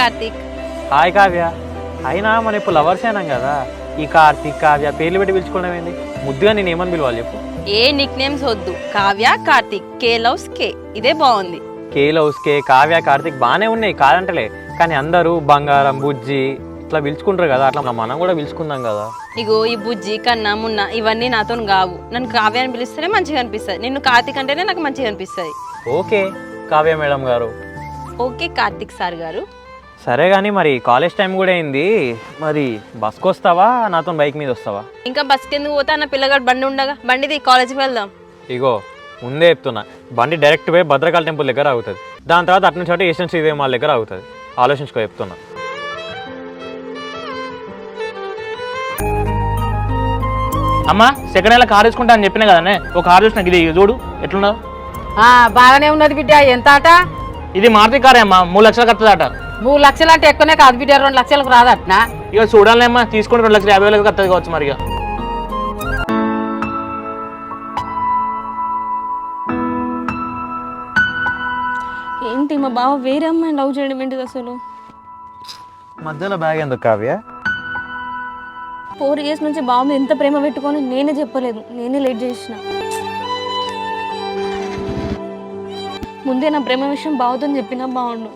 Karthik. Hi Kavya. అయినా మనం ఇప్పుడు లవర్స్ అయినాం కదా, ఈ కార్తీక్ కావ్య పేర్లు పెట్టి పిలుచుకోవడం ఏంది? ముద్దుగా నేను ఏమని పిలవాలి చెప్పు? ఏ నిక్ నేమ్స్ వద్దు, కావ్య కార్తీక్, కే లవ్స్ కే, ఇదే బాగుంది. కే లవ్స్ కే, కావ్య కార్తీక్ బాగానే ఉన్నాయి కాదంటలే, కానీ అందరూ బంగారం బుజ్జి ఇట్లా పిలుచుకుంటారు కదా, అట్లా మనం కూడా పిలుచుకుందాం కదా. ఇగో ఈ బుజ్జి కన్నా మున్న ఇవన్నీ నాతో కావు. నన్ను కావ్య అని పిలిస్తేనే మంచిగా అనిపిస్తుంది. నిన్ను కార్తీక్ అంటేనే నాకు మంచిగా అనిపిస్తుంది. ఓకే కావ్య మేడం గారు. ఓకే కార్తీక్ సార్ గారు. సరే కానీ మరి కాలేజ్ టైం కూడా అయింది, మరి బస్కి వస్తావా నాతో బైక్ మీద వస్తావా? ఇంకా బస్కి ఎందుకు పోతా? అన్న పిల్లగాడు బండి ఉండగా, బండిది కాలేజీకి వెళ్దాం. ఇగో ముందే చెప్తున్నా, బండి డైరెక్ట్ పోయి భద్రకాళి టెంపుల్ దగ్గర ఆగుతుంది, దాని తర్వాత అటు నుంచి ఏషియన్ శ్రీదేవి మాల్ దగ్గర ఆగుతుంది. ఆలోచించుకో చెప్తున్నా. అమ్మా సెకండ్ హ్యాండ్ కార్ వేసుకుంటా అని చెప్పినా కదనే, ఒక కార్ చూసిన ఇది చూడు ఎట్లున్నావు. బాగానే ఉన్నది బిడ్డ. ఎంత ఆట? ఇది మారుతి కారే అమ్మా, 3 లక్షలకు వస్తుందట. 3 లక్షలు అంటే ఎక్కువనే కాదు బిడ్డ, 2 లక్షలకు రాదట్నా? ఇక చూడాలి అమ్మా, తీసుకుని 2,50,000 వస్తుంది కావచ్చు మరి. ఇక ఏంటి మా బావ వేరే అమ్మాయిని లవ్ చేయడం ఏంటిది అసలు? మధ్యలో బ్యాగ్ ఎందుకు కావ్య? 4 years నుంచి బావ మీద ఎంత ప్రేమ పెట్టుకొని నేనే చెప్పలేదు, నేనే లేట్ చేసిన. ముందే నా ప్రేమ విషయం బావతో చెప్పినా బాగుండు.